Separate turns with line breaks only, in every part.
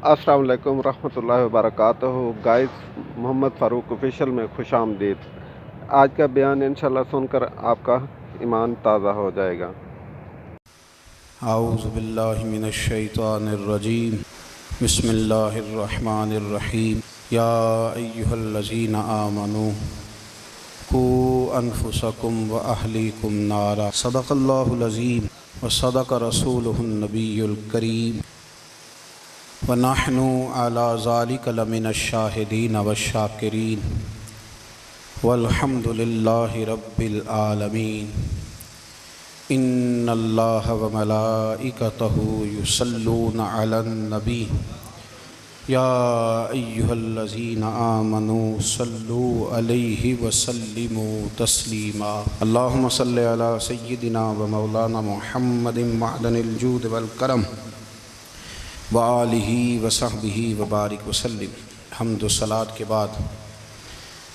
السلام علیکم ورحمۃ اللہ وبرکاتہ گائز محمد فاروق آفیشیل میں خوش آمدید۔ آج کا بیان انشاءاللہ سن کر آپ کا ایمان تازہ ہو جائے گا۔
اعوذ باللہ من الشیطان الرجیم، بسم اللہ الرحمن الرحیم۔ یا ایہا الذین آمنوا قوا انفسکم واہلیکم نارا، صدق اللہ العظیم وصدق رسولہ النبی الکریم، ونحن علی ذلک لمن الشاہدین والشاکرین، والحمد للہ رب العالمین۔ ان اللہ وملائکتہ یصلون علی النبی، یا ایہا الذین آمنوا صلوا علیہ وسلموا تسلیما۔ اللہم صل علی سیدنا ومولانا محمد معدن الجود والکرم، وآلہ وصحبہ وبارک وسلم۔ حمد و صلاۃ کے بعد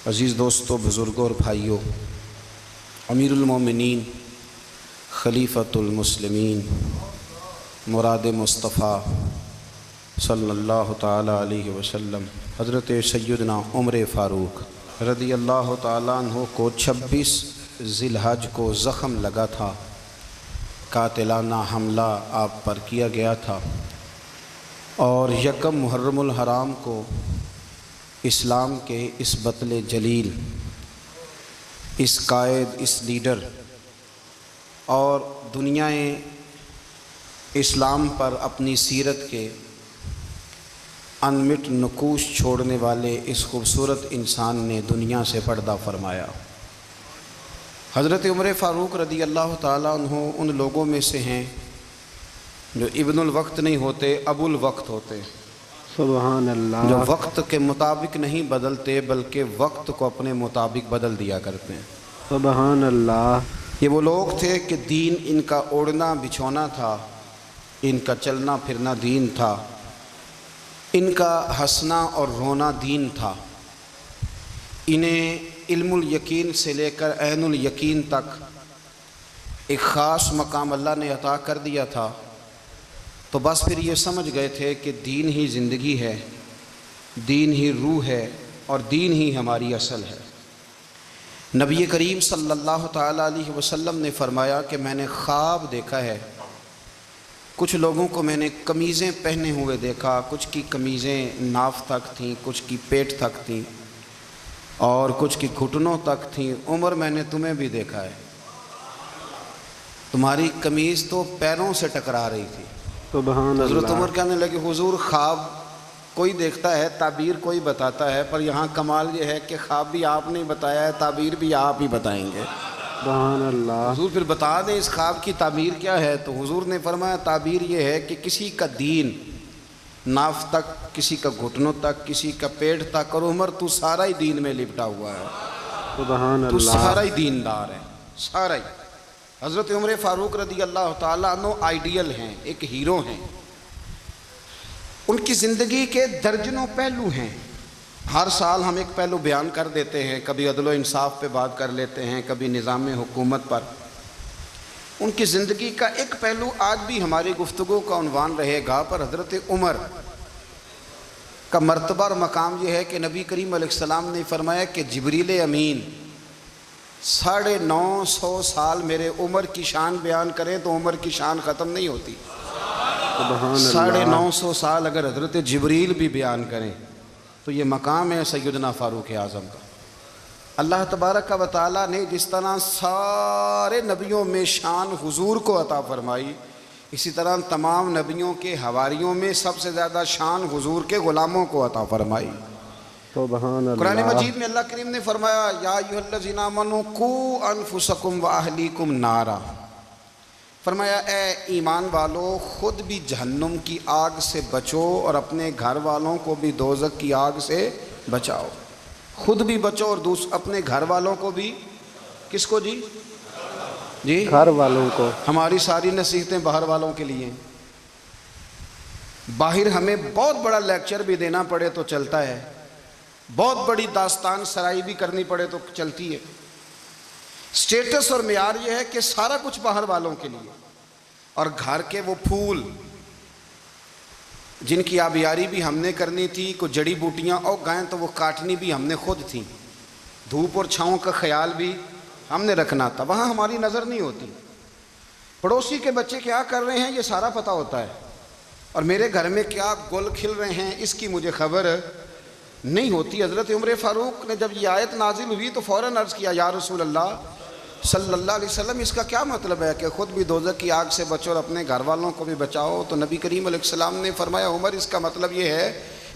عزیز دوستو، بزرگوں اور بھائیوں، امیر المومنین، خلیفۃ المسلمین، مراد مصطفیٰ صلی اللہ تعالیٰ علیہ وسلم، حضرت سیدنا عمر فاروق رضی اللہ تعالیٰ عنہ کو 26 ذی الحج کو زخم لگا تھا، قاتلانہ حملہ آپ پر کیا گیا تھا، اور یکم محرم الحرام کو اسلام کے اس بطل جلیل، اس قائد، اس لیڈر اور دنیائے اسلام پر اپنی سیرت کے انمٹ نقوش چھوڑنے والے اس خوبصورت انسان نے دنیا سے پردہ فرمایا۔ حضرت عمر فاروق رضی اللہ تعالیٰ عنہ ان لوگوں میں سے ہیں جو ابن الوقت نہیں ہوتے، ابو الوقت ہوتے،
سبحان اللہ،
جو وقت کے مطابق نہیں بدلتے بلکہ وقت کو اپنے مطابق بدل دیا کرتے ہیں۔
سبحان اللہ۔
یہ وہ لوگ تھے کہ دین ان کا اوڑھنا بچھونا تھا، ان کا چلنا پھرنا دین تھا، ان کا ہنسنا اور رونا دین تھا۔ انہیں علم الیقین سے لے کر عین الیقین تک ایک خاص مقام اللہ نے عطا کر دیا تھا، تو بس پھر یہ سمجھ گئے تھے کہ دین ہی زندگی ہے، دین ہی روح ہے، اور دین ہی ہماری اصل ہے۔ نبی کریم صلی اللہ تعالیٰ علیہ وسلم نے فرمایا کہ میں نے خواب دیکھا ہے، کچھ لوگوں کو میں نے قمیضیں پہنے ہوئے دیکھا، کچھ کی قمیضیں ناف تک تھیں، کچھ کی پیٹ تک تھیں، اور کچھ کی گھٹنوں تک تھیں۔ عمر، میں نے تمہیں بھی دیکھا ہے، تمہاری قمیض تو پیروں سے ٹکرا رہی تھی۔
سبحان
حضرت
اللہ۔
عمر کہنے لگے، حضور خواب کوئی دیکھتا ہے، تعبیر کوئی بتاتا ہے، پر یہاں کمال یہ ہے کہ خواب بھی آپ نے بتایا ہے، تعبیر بھی آپ ہی بتائیں گے۔
سبحان اللہ۔
حضور پھر بتا دیں اس خواب کی تعبیر کیا ہے، تو حضور نے فرمایا تعبیر یہ ہے کہ کسی کا دین ناف تک، کسی کا گھٹنوں تک، کسی کا پیٹ تک، اور عمر تو سارا ہی دین میں لپٹا ہوا ہے،
سبحان
تو
اللہ۔
سارا ہی دیندار ہے، سارا ہی۔ حضرت عمر فاروق رضی اللہ تعالیٰ عنہ آئیڈیل ہیں، ایک ہیرو ہیں۔ ان کی زندگی کے درجنوں پہلو ہیں، ہر سال ہم ایک پہلو بیان کر دیتے ہیں، کبھی عدل و انصاف پہ بات کر لیتے ہیں، کبھی نظام حکومت پر۔ ان کی زندگی کا ایک پہلو آج بھی ہماری گفتگو کا عنوان رہے گا، پر حضرت عمر کا مرتبہ اور مقام یہ ہے کہ نبی کریم علیہ السلام نے فرمایا کہ جبریل امین 950 سال میرے عمر کی شان بیان کریں تو عمر کی شان ختم نہیں ہوتی۔
سبحان اللہ۔
950 سال اگر حضرت جبریل بھی بیان کریں تو یہ مقام ہے سیدنا فاروق اعظم کا۔ اللہ تبارک و تعالیٰ نے جس طرح سارے نبیوں میں شان حضور کو عطا فرمائی، اسی طرح تمام نبیوں کے حواریوں میں سب سے زیادہ شان حضور کے غلاموں کو عطا فرمائی۔
سبحان اللہ۔
قرآن مجید میں اللہ کریم نے فرمایا، یا ایھا الذین آمنوا قوا انفسکم واہلیکم نارا، فرمایا اے ایمان والو، خود بھی جہنم کی آگ سے بچو اور اپنے گھر والوں کو بھی دوزخ کی آگ سے بچاؤ۔ خود بھی بچو اور اپنے گھر والوں کو بھی، کس کو جی؟ جی،
گھر والوں کو۔
ہماری ساری نصیحتیں باہر والوں کے لیے ہیں۔ باہر ہمیں بہت بڑا لیکچر بھی دینا پڑے تو چلتا ہے، بہت بڑی داستان سرائی بھی کرنی پڑے تو چلتی ہے۔ سٹیٹس اور معیار یہ ہے کہ سارا کچھ باہر والوں کے لیے، اور گھر کے وہ پھول جن کی آبیاری بھی ہم نے کرنی تھی، کوئی جڑی بوٹیاں اور گائیں تو وہ کاٹنی بھی ہم نے خود تھیں، دھوپ اور چھاؤں کا خیال بھی ہم نے رکھنا تھا، وہاں ہماری نظر نہیں ہوتی۔ پڑوسی کے بچے کیا کر رہے ہیں یہ سارا پتہ ہوتا ہے، اور میرے گھر میں کیا گل کھل رہے ہیں اس کی مجھے خبر نہیں ہوتی۔ حضرت عمر فاروق نے جب یہ آیت نازل ہوئی تو فوراً عرض کیا، یا رسول اللہ صلی اللہ علیہ وسلم، اس کا کیا مطلب ہے کہ خود بھی دوزخ کی آگ سے بچو اور اپنے گھر والوں کو بھی بچاؤ؟ تو نبی کریم علیہ السلام نے فرمایا، عمر اس کا مطلب یہ ہے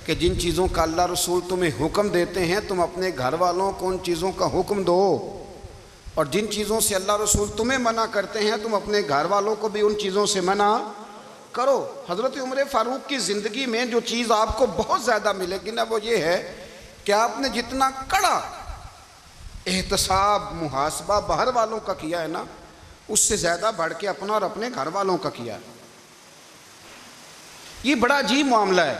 کہ جن چیزوں کا اللہ رسول تمہیں حکم دیتے ہیں تم اپنے گھر والوں کو ان چیزوں کا حکم دو، اور جن چیزوں سے اللہ رسول تمہیں منع کرتے ہیں تم اپنے گھر والوں کو بھی ان چیزوں سے منع کرو۔ حضرت عمر فاروق کی زندگی میں جو چیز آپ کو بہت زیادہ ملے گی نا وہ یہ ہے کہ آپ نے جتنا کڑا احتساب محاسبہ باہر والوں کا کیا ہے نا، اس سے زیادہ بڑھ کے اپنا اور اپنے گھر والوں کا کیا ہے۔ یہ بڑا عجیب معاملہ ہے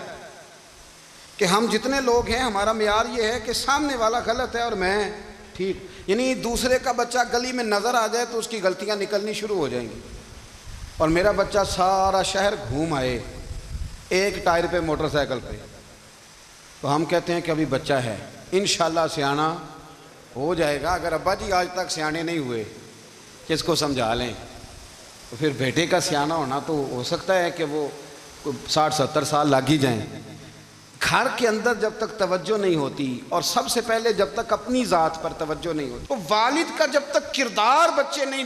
کہ ہم جتنے لوگ ہیں ہمارا معیار یہ ہے کہ سامنے والا غلط ہے اور میں ٹھیک، یعنی دوسرے کا بچہ گلی میں نظر آ جائے تو اس کی غلطیاں نکلنی شروع ہو جائیں گی، اور میرا بچہ سارا شہر گھوم آئے ایک ٹائر پہ موٹر سائیکل پہ، تو ہم کہتے ہیں کہ ابھی بچہ ہے، انشاءاللہ سیانا ہو جائے گا۔ اگر ابا جی آج تک سیانے نہیں ہوئے کہ اس کو سمجھا لیں، تو پھر بیٹے کا سیانا ہونا تو ہو سکتا ہے کہ وہ 60-70 سال لگ ہی جائیں۔ گھر کے اندر جب تک توجہ نہیں ہوتی، اور سب سے پہلے جب تک اپنی ذات پر توجہ نہیں ہوتی، تو والد کا جب تک کردار بچے نہیں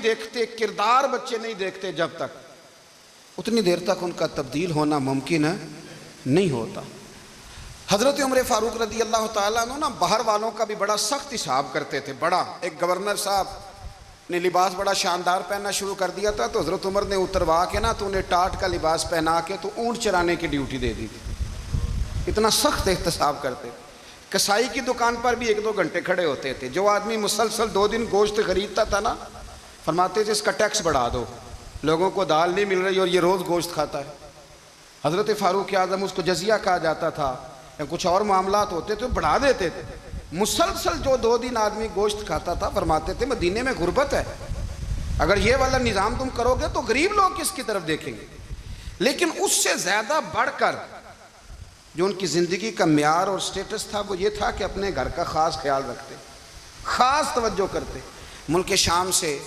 دیکھتے جب تک، اتنی دیر تک ان کا تبدیل ہونا ممکن نہیں ہوتا۔ حضرت عمر فاروق رضی اللہ تعالیٰ عنہ نا باہر والوں کا بھی بڑا سخت حساب کرتے تھے۔ بڑا ایک گورنر صاحب نے لباس بڑا شاندار پہننا شروع کر دیا تھا، تو حضرت عمر نے اتروا کے نا تو انہیں ٹاٹ کا لباس پہنا کے تو اونٹ چرانے کی ڈیوٹی دے دی تھی۔ اتنا سخت احتساب کرتے تھے۔ کسائی کی دکان پر بھی 1-2 گھنٹے کھڑے ہوتے تھے۔ جو آدمی مسلسل 2 دن گوشت خریدتا تھا نا، فرماتے تھے اس کا ٹیکس بڑھا دو، لوگوں کو دال نہیں مل رہی اور یہ روز گوشت کھاتا ہے۔ حضرت فاروق اعظم، اس کو جزیہ کہا جاتا تھا، یا کچھ اور معاملات ہوتے تھے بڑھا دیتے تھے۔ مسلسل جو 2 دن آدمی گوشت کھاتا تھا، فرماتے تھے مدینے میں غربت ہے، اگر یہ والا نظام تم کرو گے تو غریب لوگ کس کی طرف دیکھیں گے۔ لیکن اس سے زیادہ بڑھ کر جو ان کی زندگی کا معیار اور سٹیٹس تھا وہ یہ تھا کہ اپنے گھر کا خاص خیال رکھتے، خاص توجہ کرتے۔ ملک شام سے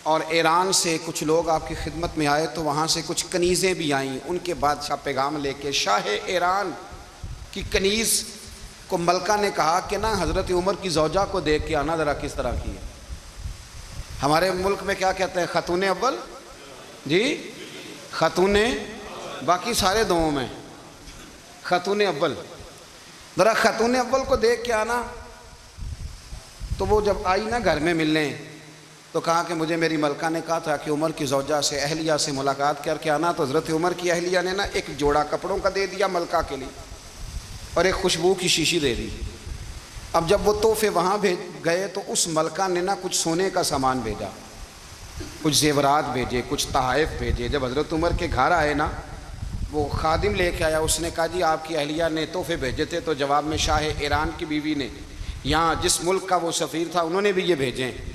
اور ایران سے کچھ لوگ آپ کی خدمت میں آئے، تو وہاں سے کچھ کنیزیں بھی آئیں، ان کے بادشاہ پیغام لے کے۔ شاہ ایران کی کنیز کو ملکہ نے کہا کہ نا حضرت عمر کی زوجہ کو دیکھ کے آنا ذرا کس طرح کی ہے۔ ہمارے ملک میں کیا کہتے ہیں، خاتون اول، جی خاتون، باقی سارے دوؤں میں خاتون اول، ذرا خاتون اول کو دیکھ کے آنا۔ تو وہ جب آئی نا گھر میں ملنے، تو کہا کہ مجھے میری ملکہ نے کہا تھا کہ عمر کی زوجہ سے، اہلیہ سے ملاقات کر کے آنا۔ تو حضرت عمر کی اہلیہ نے نا ایک جوڑا کپڑوں کا دے دیا ملکہ کے لیے، اور ایک خوشبو کی شیشی دے دی۔ اب جب وہ تحفے وہاں بھیج گئے تو اس ملکہ نے نا کچھ سونے کا سامان بھیجا، کچھ زیورات بھیجے، کچھ تحائف بھیجے۔ جب حضرت عمر کے گھر آئے نا، وہ خادم لے کے آیا، اس نے کہا جی آپ کی اہلیہ نے تحفے بھیجے تھے، تو جواب میں شاہ ایران کی بیوی نے، یہاں جس ملک کا وہ سفیر تھا، انہوں نے بھی یہ بھیجے ہیں۔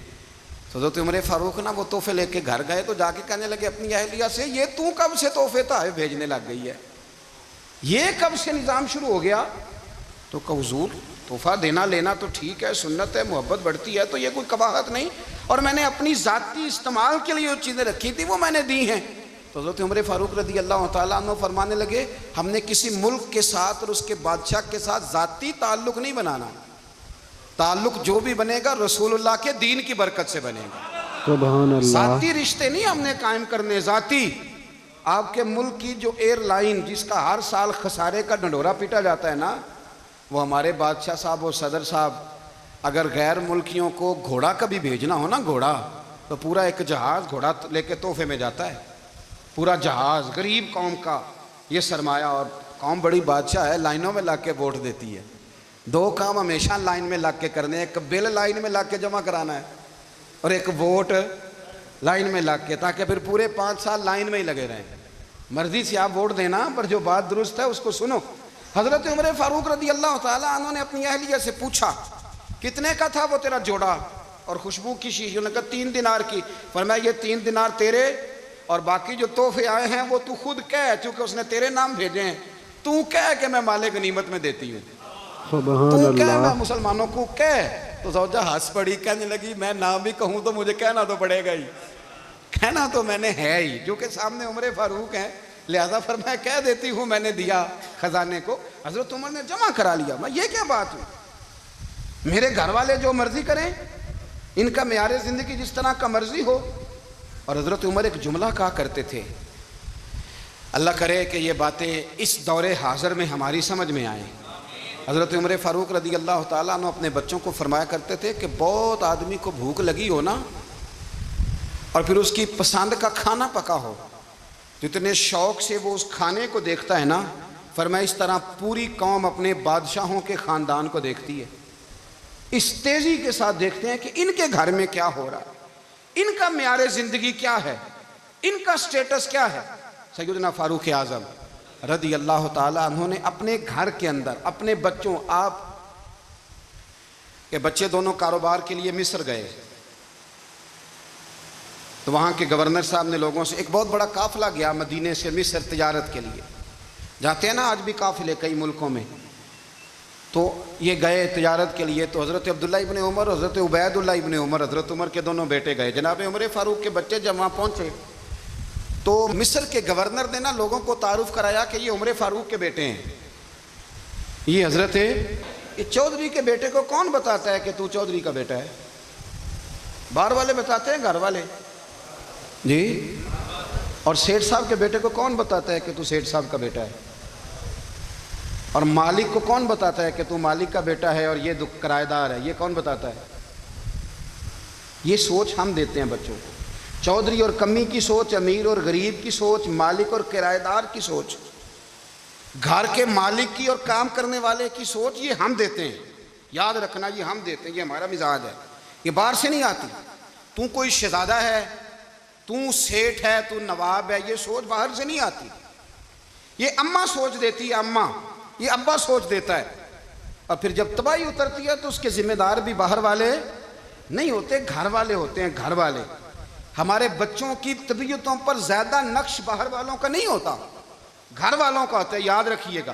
تو حضرت عمر فاروق نا وہ تحفے لے کے گھر گئے، تو جا کے کہنے لگے اپنی اہلیہ سے، یہ تو کب سے تحفے تحائف بھیجنے لگ گئی ہے، یہ کب سے نظام شروع ہو گیا؟ تو کہ حضور تحفہ دینا لینا تو ٹھیک ہے، سنت ہے، محبت بڑھتی ہے، تو یہ کوئی قباحت نہیں، اور میں نے اپنی ذاتی استعمال کے لیے جو چیزیں رکھی تھی وہ میں نے دی ہیں۔ تو حضرت عمر فاروق رضی اللہ تعالیٰ عنہ فرمانے لگے، ہم نے کسی ملک کے ساتھ اور اس کے بادشاہ کے ساتھ ذاتی تعلق نہیں بنانا، تعلق جو بھی بنے گا رسول اللہ کے دین کی برکت سے بنے گا۔
سبحان اللہ۔
ذاتی رشتے نہیں ہم نے قائم کرنے، ذاتی۔ آپ کے ملک کی جو ایئر لائن جس کا ہر سال خسارے کا ڈنڈورا پیٹا جاتا ہے نا، وہ ہمارے بادشاہ صاحب اور صدر صاحب اگر غیر ملکیوں کو گھوڑا کبھی بھیجنا ہو نا، گھوڑا، تو پورا ایک جہاز گھوڑا لے کے تحفے میں جاتا ہے، پورا جہاز غریب قوم کا یہ سرمایہ، اور قوم بڑی بادشاہ ہے، لائنوں میں لگ کے ووٹ دیتی ہے۔ 2 کام ہمیشہ لائن میں لگ کے کرنے، ایک بل لائن میں لگ کے جمع کرانا ہے، اور ایک ووٹ لائن میں لگ کے، تاکہ پھر پورے 5 سال لائن میں ہی لگے رہیں۔ مرضی سے آپ ووٹ دینا، پر جو بات درست ہے اس کو سنو۔ حضرت عمر فاروق رضی اللہ تعالیٰ عنہ نے اپنی اہلیہ سے پوچھا کتنے کا تھا وہ تیرا جوڑا اور خوشبو کی شیشی؟ انہوں نے کہا 3 دینار کی۔ فرمایا یہ 3 دینار تیرے اور باقی جو تحفے آئے ہیں وہ تو خود کہہ، چونکہ اس نے تیرے نام بھیجے ہیں، تو کہہ کہ میں مال غنیمت میں دیتی ہوں،
سبحان
تو کہہ
اللہ.
میں مسلمانوں کو کہہ. تو زوجہ ہنس پڑی، کہنے لگی میں نہ بھی کہوں تو مجھے کہنا تو پڑے گا ہی، کہنا تو میں نے ہے ہی، جو کہ سامنے عمر فاروق ہیں، لہذا فرمایا کہہ دیتی ہوں میں نے دیا خزانے کو. حضرت عمر نے جمع کرا لیا. میں یہ کیا بات ہوئی، میرے گھر والے جو مرضی کریں، ان کا معیار زندگی جس طرح کا مرضی ہو. اور حضرت عمر ایک جملہ کہا کرتے تھے، اللہ کرے کہ یہ باتیں اس دور حاضر میں ہماری سمجھ میں آئیں. حضرت عمر فاروق رضی اللہ تعالیٰ عنہ اپنے بچوں کو فرمایا کرتے تھے کہ بہت آدمی کو بھوک لگی ہو نا، اور پھر اس کی پسند کا کھانا پکا ہو، جتنے شوق سے وہ اس کھانے کو دیکھتا ہے نا، فرمایا اس طرح پوری قوم اپنے بادشاہوں کے خاندان کو دیکھتی ہے، اس تیزی کے ساتھ دیکھتے ہیں کہ ان کے گھر میں کیا ہو رہا ہے، ان کا معیار زندگی کیا ہے، ان کا سٹیٹس کیا ہے. سیدنا فاروق اعظم رضی اللہ تعالیٰ عنہ نے اپنے گھر کے اندر اپنے بچوں، آپ کے بچے دونوں کاروبار کے لیے مصر گئے، تو وہاں کے گورنر صاحب نے لوگوں سے، ایک بہت بڑا قافلہ گیا مدینے سے مصر تجارت کے لیے، جاتے ہیں نا آج بھی قافلے کئی ملکوں میں، تو یہ گئے تجارت کے لیے. تو حضرت عبداللہ ابن عمر، حضرت عبید اللہ ابن عمر، حضرت عمر کے دونوں بیٹے گئے. جناب عمر فاروق کے بچے جب وہاں پہنچے تو مصر کے گورنر نے نا لوگوں کو تعارف کرایا کہ یہ عمر فاروق کے بیٹے ہیں، یہ حضرت یہ چودھری کے بیٹے کو کون بتاتا ہے کہ تو چودھری کا بیٹا ہے؟ باہر والے بتاتے ہیں، گھر والے جی. اور سیٹھ صاحب کے بیٹے کو کون بتاتا ہے کہ تو سیٹھ صاحب کا بیٹا ہے؟ اور مالک کو کون بتاتا ہے کہ تو مالک کا بیٹا ہے اور یہ کرایہ دار ہے؟ یہ کون بتاتا ہے؟ یہ سوچ ہم دیتے ہیں بچوں کو. چودھری اور کمی کی سوچ، امیر اور غریب کی سوچ، مالک اور کرایہ دار کی سوچ، گھر کے مالک کی اور کام کرنے والے کی سوچ، یہ ہم دیتے ہیں. یاد رکھنا یہ ہم دیتے ہیں، یہ ہمارا مزاج ہے، یہ باہر سے نہیں آتی. تو کوئی شہزادہ ہے، تو سیٹھ ہے، تو نواب ہے، یہ سوچ باہر سے نہیں آتی. یہ اماں سوچ دیتی ہے، اماں، یہ ابا سوچ دیتا ہے. اور پھر جب تباہی اترتی ہے تو اس کے ذمہ دار بھی باہر والے نہیں ہوتے، گھر والے ہوتے ہیں. گھر والے، ہمارے بچوں کی طبیعتوں پر زیادہ نقش باہر والوں کا نہیں ہوتا، گھر والوں کا ہوتا ہے. یاد رکھیے گا.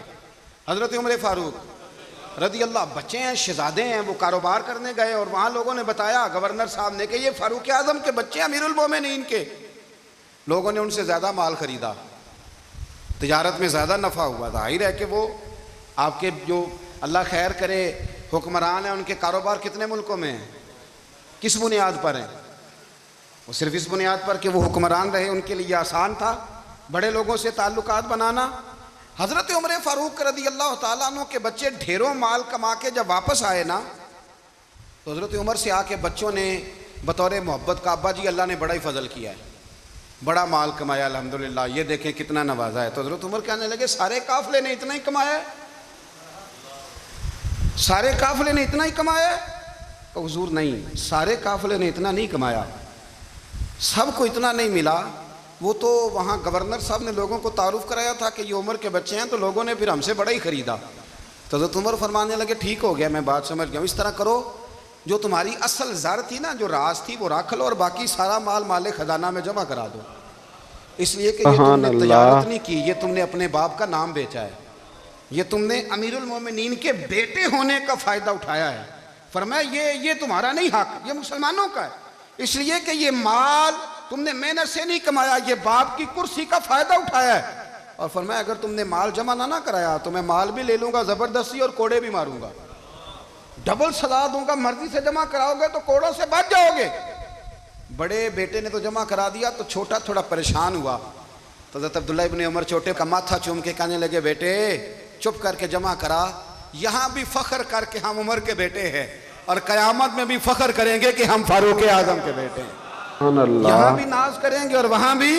حضرت عمر فاروق رضی اللہ، بچے ہیں، شہزادے ہیں، وہ کاروبار کرنے گئے اور وہاں لوگوں نے بتایا گورنر صاحب نے کہ یہ فاروق اعظم کے بچے ہیں، امیر المومنین کے. لوگوں نے ان سے زیادہ مال خریدا، تجارت میں زیادہ نفع ہوا. ظاہر ہے کہ وہ آپ کے جو اللہ خیر کرے حکمران ہیں، ان کے کاروبار کتنے ملکوں میں ہیں، کس بنیاد پر ہیں؟ وہ صرف اس بنیاد پر کہ وہ حکمران رہے، ان کے لیے آسان تھا بڑے لوگوں سے تعلقات بنانا. حضرت عمر فاروق رضی اللہ تعالیٰ عنہ کے بچے ڈھیروں مال کما کے جب واپس آئے نا، تو حضرت عمر سے آ کے بچوں نے بطور محبت کا، ابا جی اللہ نے بڑا ہی فضل کیا ہے، بڑا مال کمایا الحمدللہ، یہ دیکھیں کتنا نوازا ہے. تو حضرت عمر کہنے لگے سارے قافلے نے اتنا ہی کمایا ہے، سارے قافلے نے اتنا ہی کمایا ہے؟ تو حضور نہیں، سارے قافلے نے اتنا نہیں کمایا، سب کو اتنا نہیں ملا. وہ تو وہاں گورنر صاحب نے لوگوں کو تعارف کرایا تھا کہ یہ عمر کے بچے ہیں، تو لوگوں نے پھر ہم سے بڑا ہی خریدا. تو حضرت عمر فرمانے لگے ٹھیک ہو گیا، میں بات سمجھ گیا ہوں، اس طرح کرو جو تمہاری اصل زر تھی نا، جو راز تھی، وہ رکھ لو اور باقی سارا مال خزانہ میں جمع کرا دو. اس لیے کہ یہ تم نے تجارت نہیں کی، یہ تم نے اپنے باپ کا نام بیچا ہے، یہ تم نے امیر المومنین کے بیٹے ہونے کا فائدہ اٹھایا ہے. فرمایا یہ تمہارا نہیں حق، یہ مسلمانوں کا ہے، اس لیے کہ یہ مال تم نے محنت سے نہیں کمایا، یہ باپ کی کرسی کا فائدہ اٹھایا ہے. اور فرمایا اگر تم نے مال جمع نہ کرایا تو میں مال بھی لے لوں گا زبردستی اور کوڑے بھی ماروں گا، ڈبل سزا دوں گا. مرضی سے جمع کراؤ گے تو کوڑوں سے بچ جاؤ گے. بڑے بیٹے نے تو جمع کرا دیا، تو چھوٹا تھوڑا پریشان ہوا. تو حضرت عبداللہ ابن عمر چھوٹے کا ماتھا چوم کے کہنے لگے بیٹے چپ کر کے جمع کرا، یہاں بھی فخر کر کے ہم عمر کے بیٹے ہیں اور قیامت میں بھی فخر کریں گے کہ ہم فاروق اعظم کے بیٹے ہیں. یہاں بھی ناز کریں گے اور وہاں بھی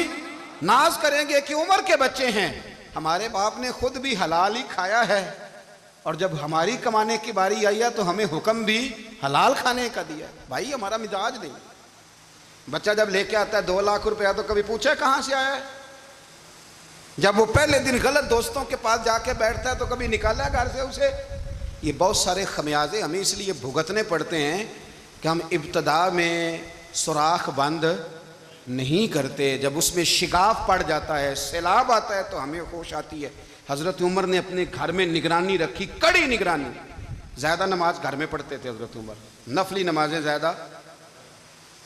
ناز کریں گے کہ عمر کے بچے ہیں. ہمارے باپ نے خود بھی حلال ہی کھایا ہے، اور جب ہماری کمانے کی باری آئی ہے تو ہمیں حکم بھی حلال کھانے کا دیا. بھائی ہمارا مزاج نہیں. بچہ جب لے کے آتا ہے 2 لاکھ روپیہ تو کبھی پوچھے کہاں سے آیا ہے؟ جب وہ پہلے دن غلط دوستوں کے پاس جا کے بیٹھتا ہے تو کبھی نکالا گھر سے اسے؟ یہ بہت سارے خمیازے ہمیں اس لیے بھگتنے پڑتے ہیں کہ ہم ابتدا میں سوراخ بند نہیں کرتے. جب اس میں شگاف پڑ جاتا ہے, سیلاب آتا ہے, تو ہمیں ہوش آتی ہے. حضرت عمر نے اپنے گھر میں نگرانی رکھی, کڑی نگرانی. زیادہ نماز گھر میں پڑھتے تھے حضرت عمر, نفلی نمازیں زیادہ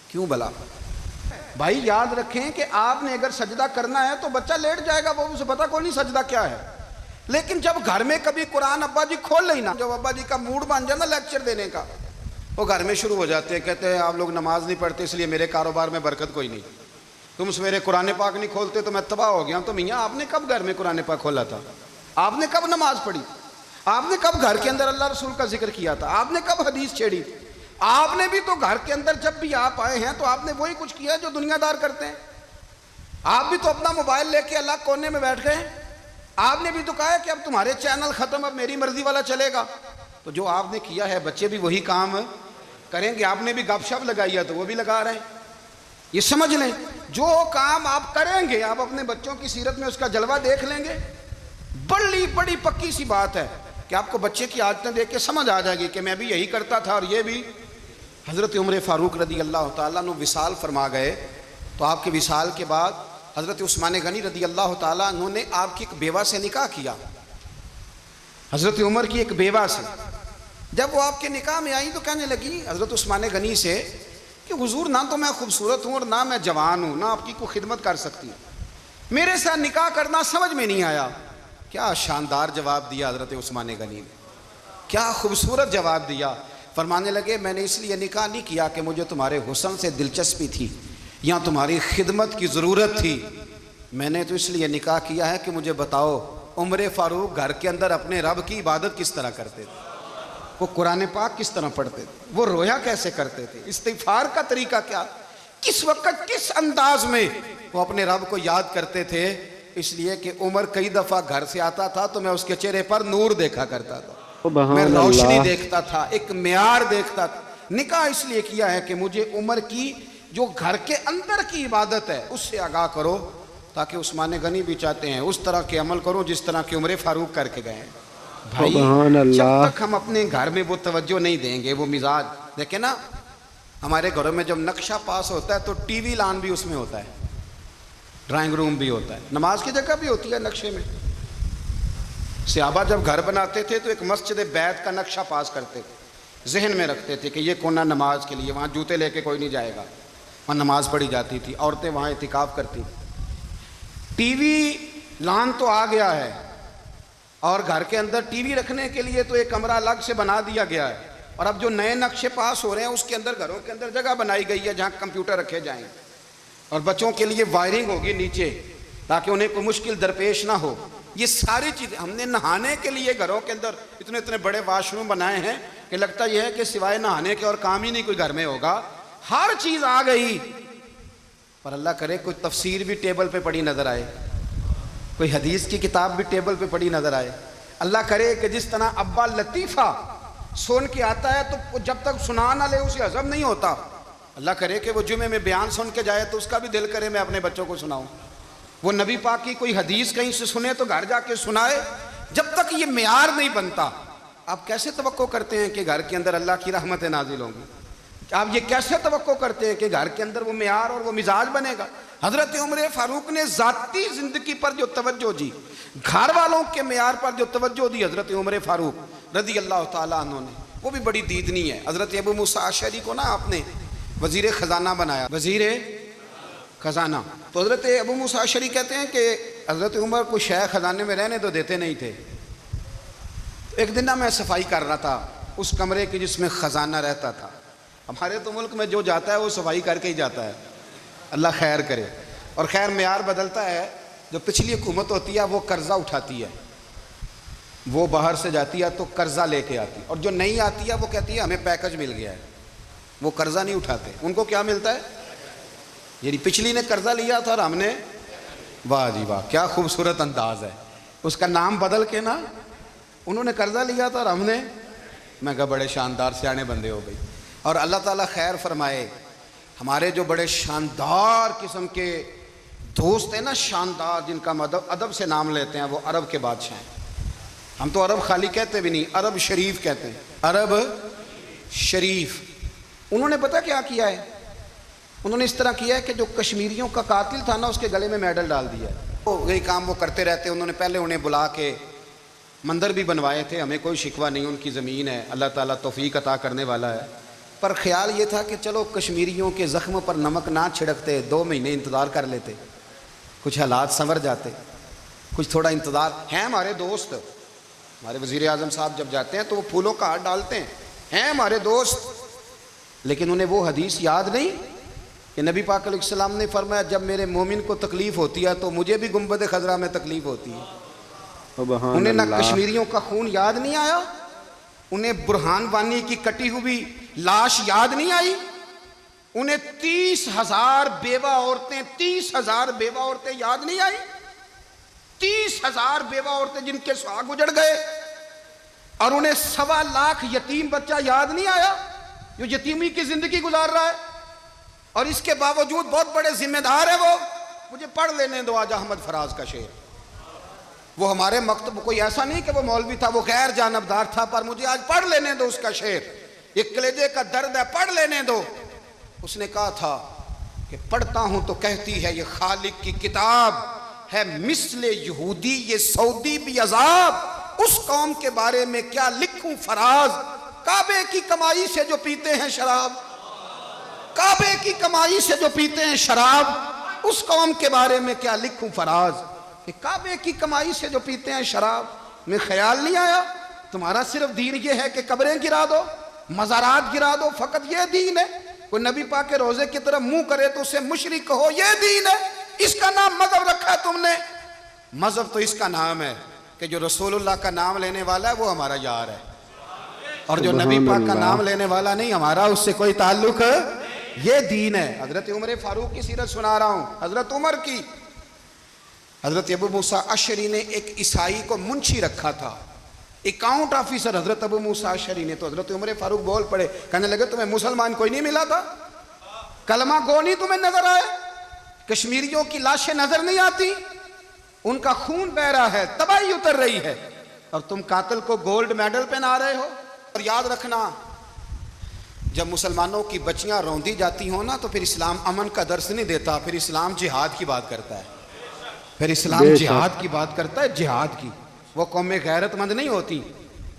کیوں بلا. بھائی یاد رکھیں کہ آپ نے اگر سجدہ کرنا ہے تو بچہ لیٹ جائے گا, وہ اسے پتا کوئی نہیں سجدہ کیا ہے. لیکن جب گھر میں کبھی قرآن ابا جی کھول لینا, جب ابا جی کا موڈ بن جائے نا لیکچر دینے کا, وہ گھر میں شروع ہو جاتے ہیں, کہتے ہیں آپ لوگ نماز نہیں پڑھتے اس لیے میرے کاروبار میں برکت کوئی نہیں, تم سویرے قرآن پاک نہیں کھولتے تو میں تباہ ہو گیا ہوں. تو میاں آپ نے کب گھر میں قرآن پاک کھولا تھا؟ آپ نے کب نماز پڑھی؟ آپ نے کب گھر کے اندر اللہ رسول کا ذکر کیا تھا؟ آپ نے کب حدیث چھیڑی؟ آپ نے بھی تو گھر کے اندر جب بھی آپ آئے ہیں تو آپ نے وہی کچھ کیا جو دنیا دار کرتے ہیں. آپ بھی تو اپنا موبائل لے کے اللہ کونے میں بیٹھ گئے. آپ نے بھی تو کہا ہے کہ اب تمہارے چینل ختم, اب میری مرضی والا چلے گا. تو جو آپ نے کیا ہے بچے بھی وہی کام کریں گے. آپ نے بھی گپ شپ لگائی ہے تو وہ بھی لگا رہے ہیں. یہ سمجھ لیں, جو کام آپ کریں گے آپ اپنے بچوں کی سیرت میں اس کا جلوہ دیکھ لیں گے. بڑی پکی سی بات ہے کہ آپ کو بچے کی عادتیں دیکھ کے سمجھ آ جائے گی کہ میں بھی یہی کرتا تھا اور یہ بھی. حضرت عمر فاروق رضی اللہ تعالیٰ عنہ وصال فرما گئے, تو آپ کے وصال کے بعد حضرت عثمان غنی رضی اللہ تعالیٰ عنہ نے آپ کی ایک بیوہ سے نکاح کیا, حضرت عمر کی ایک بیوہ سے. جب وہ آپ کے نکاح میں آئی تو کہنے لگی حضرت عثمان غنی سے کہ حضور نہ تو میں خوبصورت ہوں اور نہ میں جوان ہوں, نہ آپ کی کوئی خدمت کر سکتی ہوں, میرے ساتھ نکاح کرنا سمجھ میں نہیں آیا. کیا شاندار جواب دیا حضرت عثمان غنی نے, کیا خوبصورت جواب دیا. فرمانے لگے میں نے اس لیے نکاح نہیں کیا کہ مجھے تمہارے حسن سے دلچسپی تھی یا تمہاری خدمت کی ضرورت تھی, میں نے تو اس لیے نکاح کیا ہے کہ مجھے بتاؤ عمر فاروق گھر کے اندر اپنے رب کی عبادت کس طرح کرتے تھے, وہ قرآن پاک کس طرح پڑھتے تھے, وہ رویا کیسے کرتے تھے, استغفار کا طریقہ کیا, کس وقت کس انداز میں وہ اپنے رب کو یاد کرتے تھے. اس لیے کہ عمر کئی دفعہ گھر سے آتا تھا تو میں اس کے چہرے پر نور دیکھا کرتا تھا, میں روشنی دیکھتا تھا, ایک معیار دیکھتا تھا. نکاح اس لیے کیا ہے کہ مجھے عمر کی جو گھر کے اندر کی عبادت ہے اس سے آگاہ کرو, تاکہ عثمان غنی بھی چاہتے ہیں اس طرح کے عمل کرو جس طرح کے عمر فاروق کر کے گئے ہیں. بھائی جب تک ہم اپنے گھر میں وہ توجہ نہیں دیں گے, وہ مزاج دیکھیں نا, ہمارے گھروں میں جب نقشہ پاس ہوتا ہے تو ٹی وی لان بھی اس میں ہوتا ہے, ڈرائنگ روم بھی ہوتا ہے, نماز کی جگہ بھی ہوتی ہے نقشے میں. صحابہ جب گھر بناتے تھے تو ایک مسجد بیت کا نقشہ پاس کرتے تھے, ذہن میں رکھتے تھے کہ یہ کونا نماز کے لیے, وہاں جوتے لے کے کوئی نہیں جائے گا, وہاں نماز پڑھی جاتی تھی, عورتیں وہاں اعتکاف کرتی تھیں. ٹی وی لان تو آ گیا ہے, اور گھر کے اندر ٹی وی رکھنے کے لیے تو ایک کمرہ الگ سے بنا دیا گیا ہے, اور اب جو نئے نقشے پاس ہو رہے ہیں اس کے اندر گھروں کے اندر جگہ بنائی گئی ہے جہاں کمپیوٹر رکھے جائیں, اور بچوں کے لیے وائرنگ ہوگی نیچے تاکہ انہیں کوئی مشکل درپیش نہ ہو. یہ ساری چیزیں ہم نے نہانے کے لیے گھروں کے اندر اتنے بڑے واش روم بنائے ہیں کہ لگتا یہ ہے کہ سوائے نہانے کے اور کام ہی نہیں کوئی گھر میں ہوگا. ہر چیز آ گئی, پر اللہ کرے کوئی تفسیر بھی ٹیبل پہ پڑی نظر آئے, کوئی حدیث کی کتاب بھی ٹیبل پہ پڑی نظر آئے. اللہ کرے کہ جس طرح ابا لطیفہ سن کے آتا ہے تو جب تک سنا نہ لے اسے ہضم نہیں ہوتا. اللہ کرے کہ وہ جمعے میں بیان سن کے جائے تو اس کا بھی دل کرے میں اپنے بچوں کو سناؤں. وہ نبی پاک کی کوئی حدیث کہیں سے سنے تو گھر جا کے سنائے. جب تک یہ معیار نہیں بنتا, آپ کیسے توقع کرتے ہیں کہ گھر کے اندر اللہ کی رحمتیں نازل ہوں گی؟ آپ یہ کیسے توقع کرتے ہیں کہ گھر کے اندر وہ معیار اور وہ مزاج بنے گا؟ حضرت عمر فاروق نے ذاتی زندگی پر جو توجہ دی, گھر والوں کے معیار پر جو توجہ دی حضرت عمر فاروق رضی اللہ تعالیٰ عنہ نے, وہ بھی بڑی دیدنی ہے. حضرت ابو موسیٰ اشعری کو نا آپ نے وزیر خزانہ بنایا, وزیر خزانہ. تو حضرت ابو موسیٰ اشعری کہتے ہیں کہ حضرت عمر کو شے خزانے میں رہنے تو دیتے نہیں تھے. ایک دن میں صفائی کر رہا تھا اس کمرے کی جس میں خزانہ رہتا تھا. ہمارے تو ملک میں جو جاتا ہے وہ صفائی کر کے ہی جاتا ہے, اللہ خیر کرے. اور خیر معیار بدلتا ہے. جو پچھلی حکومت ہوتی ہے وہ قرضہ اٹھاتی ہے, وہ باہر سے جاتی ہے تو قرضہ لے کے آتی, اور جو نہیں آتی ہے وہ کہتی ہے ہمیں پیکج مل گیا ہے. وہ قرضہ نہیں اٹھاتے, ان کو کیا ملتا ہے؟ یعنی پچھلی نے قرضہ لیا تھا اور ہم نے, واہ جی واہ کیا خوبصورت انداز ہے, اس کا نام بدل کے نا, انہوں نے قرضہ لیا تھا اور ہم نے, میں کہا بڑے شاندار سیانے بندے ہو گئی. اور اللہ تعالیٰ خیر فرمائے, ہمارے جو بڑے شاندار قسم کے دوست ہیں نا, شاندار, جن کا ادب سے نام لیتے ہیں, وہ عرب کے بادشاہ ہیں. ہم تو عرب خالی کہتے بھی نہیں, عرب شریف کہتے ہیں, عرب شریف. انہوں نے پتہ کیا کیا ہے؟ انہوں نے اس طرح کیا ہے کہ جو کشمیریوں کا قاتل تھا نا اس کے گلے میں میڈل ڈال دیا ہے. یہی کام وہ کرتے رہتے. انہوں نے پہلے انہیں بلا کے مندر بھی بنوائے تھے, ہمیں کوئی شکوہ نہیں, ان کی زمین ہے, اللہ تعالیٰ توفیق عطا کرنے والا ہے. پر خیال یہ تھا کہ چلو کشمیریوں کے زخم پر نمک نہ چھڑکتے, 2 مہینے انتظار کر لیتے, کچھ حالات سنور جاتے, کچھ تھوڑا انتظار. ہیں ہمارے دوست, ہمارے وزیر اعظم صاحب جب جاتے ہیں تو وہ پھولوں کا ہار ڈالتے ہیں ہمارے دوست, لیکن انہیں وہ حدیث یاد نہیں کہ نبی پاک علیہ السلام نے فرمایا جب میرے مومن کو تکلیف ہوتی ہے تو مجھے بھی گنبد خضرا میں تکلیف ہوتی ہے. انہیں نہ کشمیریوں کا خون یاد نہیں آیا, انہیں برہان وانی کی کٹی ہوئی لاش یاد نہیں آئی, انہیں 30,000 بیوہ عورتیں 30,000 بیوہ عورتیں یاد نہیں آئی, 30,000 بیوہ عورتیں جن کے سہاگ اجڑ گئے, اور انہیں 1.25 لاکھ یتیم بچہ یاد نہیں آیا جو یتیمی کی زندگی گزار رہا ہے, اور اس کے باوجود بہت بڑے ذمہ دار ہیں وہ. مجھے پڑھ لینے دو آج احمد فراز کا شعر. وہ ہمارے مکتب کوئی ایسا نہیں کہ وہ مولوی تھا, وہ غیر جانبدار تھا, پر مجھے آج پڑھ لینے دو اس کا شعر. یہ کلیجے کا درد ہے, پڑھ لینے دو. اس نے کہا تھا کہ پڑھتا ہوں تو کہتی ہے یہ خالق کی کتاب ہے, مثل یہودی یہ سعودی بھی عذاب, اس قوم کے بارے میں کیا لکھوں فراز, کعبے کی کمائی سے جو پیتے ہیں شراب, کعبے کی کمائی سے جو پیتے ہیں شراب, اس قوم کے بارے میں کیا لکھوں فراز, کہ کعبے کی کمائی سے جو پیتے ہیں شراب. میں خیال نہیں آیا تمہارا صرف دین یہ ہے کہ قبریں گرا دو, مزارات گرا دو, فقط یہ دین ہے. کوئی نبی پاک کے روزے کی طرف منہ کرے تو اسے مشرک کہو, یہ دین ہے. اس کا نام مذہب رکھا ہے تم نے. مذہب تو اس کا نام ہے کہ جو رسول اللہ کا نام لینے والا ہے وہ ہمارا یار ہے, اور جو نبی پاک کا نام لینے والا نہیں, ہمارا اس سے کوئی تعلق ہے. یہ دین ہے. حضرت عمر فاروق کی سیرت سنا رہا ہوں, حضرت عمر کی. حضرت ابو موسیٰ اشعری نے ایک عیسائی کو منشی رکھا تھا, اکاؤنٹ آفیسر حضرت ابو موسیٰ اشعری نے. تو حضرت عمر فاروق بول پڑے, کہنے لگے تمہیں مسلمان کوئی نہیں ملا تھا, کلمہ گو نہیں تمہیں نظر آئے, کشمیریوں کی لاشیں نظر نہیں آتی, ان کا خون بہ رہا ہے, تباہی اتر رہی ہے, اور تم قاتل کو گولڈ میڈل پہنا رہے ہو. اور یاد رکھنا جب مسلمانوں کی بچیاں روندی جاتی ہوں نا تو پھر اسلام امن کا درس نہیں دیتا, پھر اسلام جہاد کی بات کرتا ہے, پھر اسلام جہاد کی بات کرتا ہے, جہاد کی. وہ قومیں غیرت مند نہیں ہوتی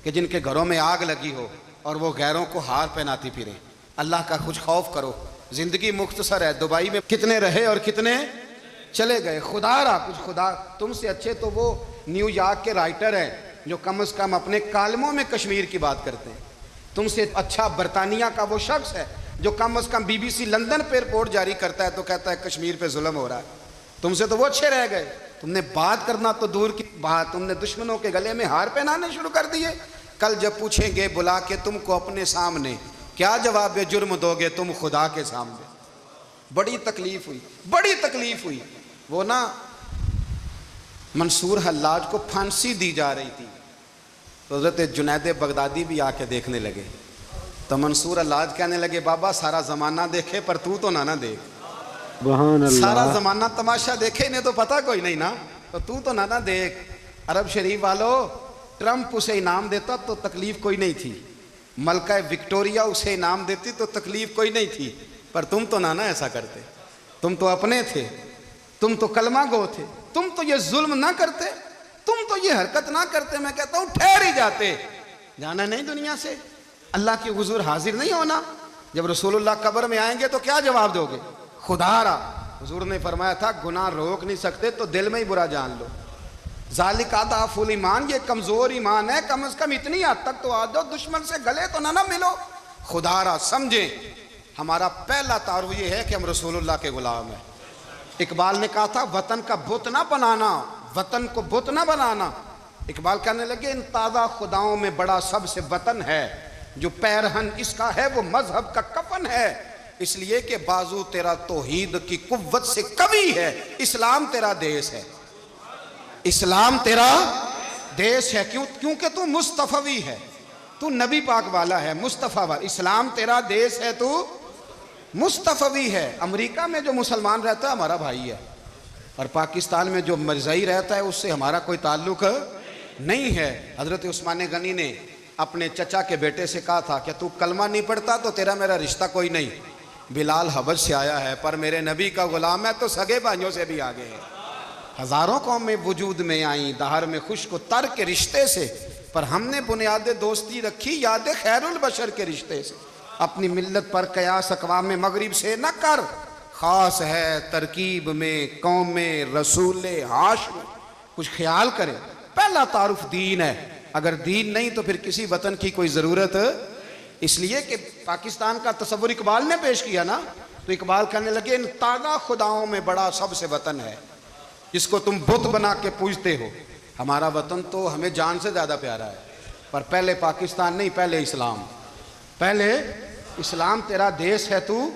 کہ جن کے گھروں میں آگ لگی ہو اور وہ غیروں کو ہار پہناتی پھریں. اللہ کا کچھ خوف کرو, زندگی مختصر ہے. دبئی میں کتنے رہے اور کتنے چلے گئے, خدا رہا کچھ. خدا تم سے اچھے تو وہ نیو یارک کے رائٹر ہیں جو کم از کم اپنے کالموں میں کشمیر کی بات کرتے ہیں. تم سے اچھا برطانیہ کا وہ شخص ہے جو کم از کم BBC لندن پہ رپورٹ جاری کرتا ہے تو کہتا ہے کشمیر پہ ظلم ہو رہا ہے. تم سے تو وہ اچھے رہ گئے. تم نے بات کرنا تو دور کی بات, تم نے دشمنوں کے گلے میں ہار پہنانے شروع کر دیے. کل جب پوچھیں گے بلا کے تم کو اپنے سامنے, کیا جواب جرم دو گے تم خدا کے سامنے. بڑی تکلیف ہوئی, بڑی تکلیف ہوئی. وہ نا منصور حلاج کو پھانسی دی جا رہی تھی, تو حضرت جنید بغدادی بھی آ کے دیکھنے لگے. تو منصور حلاج کہنے لگے بابا سارا زمانہ دیکھے پر تو نہ دیکھ, سارا زمانہ تماشا دیکھے, انہیں تو پتہ کوئی نہیں نا, تو نہ دیکھ. عرب شریف والو, ٹرمپ اسے انعام دیتا تو تکلیف کوئی نہیں تھی, ملکہ وکٹوریا اسے انعام دیتی تو تکلیف کوئی نہیں تھی, پر تم تو نہ ایسا کرتے. تم تو اپنے تھے, تم تو کلمہ گو تھے, تم تو یہ ظلم نہ کرتے, تم تو یہ حرکت نہ کرتے. میں کہتا ہوں ٹھہر ہی جاتے. جانا نہیں دنیا سے, اللہ کی حضور حاضر نہیں ہونا. جب رسول اللہ قبر میں آئیں گے تو کیا جواب دو گے؟ خدا را. حضور نے فرمایا تھا گناہ روک نہیں سکتے تو دل میں ہی برا جان لو. ذالک اضعف الایمان, یہ کمزور ایمان ہے. کم از کم اتنی حد تک تو آ جاؤ, دشمن سے گلے تو نہ ملو. خدا را سمجھیں, ہمارا پہلا تعارف یہ ہے کہ ہم رسول اللہ کے غلام ہیں. اقبال نے کہا تھا وطن کا بت نہ بنانا, وطن کو بت نہ بنانا. اقبال کہنے لگے ان تازہ خداؤں میں بڑا سب سے وطن ہے, جو پیرہن اس کا ہے وہ مذہب کا کفن ہے. اس لیے کہ بازو تیرا توحید کی قوت سے قوی ہے, اسلام تیرا دیس ہے, اسلام تیرا دیس ہے. کیونکہ تو مصطفی ہے, تو نبی پاک والا ہے, مصطفیٰ والا. اسلام تیرا دیس ہے, تو مصطفی ہے. امریکہ میں جو مسلمان رہتا ہے ہمارا بھائی ہے, اور پاکستان میں جو مرزائی رہتا ہے اس سے ہمارا کوئی تعلق نہیں ہے. حضرت عثمان غنی نے اپنے چچا کے بیٹے سے کہا تھا کہ تو کلمہ نہیں پڑھتا تو تیرا میرا رشتہ کوئی نہیں. بلال حبش سے آیا ہے پر میرے نبی کا غلام ہے تو سگے بھائیوں سے بھی آگے ہے۔ ہزاروں قومیں وجود میں آئیں دہر میں خشک و تر کے رشتے سے، پر ہم نے بنیاد دوستی رکھی یاد خیر البشر کے رشتے سے۔ اپنی ملت پر قیاس اقوام مغرب سے نہ کر، خاص ہے ترکیب میں قوم میں رسول ہاشم۔ کچھ خیال کرے، پہلا تعارف دین ہے، اگر دین نہیں تو پھر کسی وطن کی کوئی ضرورت۔ اس لیے کہ پاکستان کا تصور اقبال نے پیش کیا نا، تو اقبال کہنے لگے ان تازہ خداؤں میں بڑا سب سے وطن ہے جس کو تم بت بنا کے پوجتے ہو۔ ہمارا وطن تو ہمیں جان سے زیادہ پیارا ہے، پر پہلے پاکستان نہیں، پہلے اسلام، پہلے اسلام تیرا دیس ہے، تو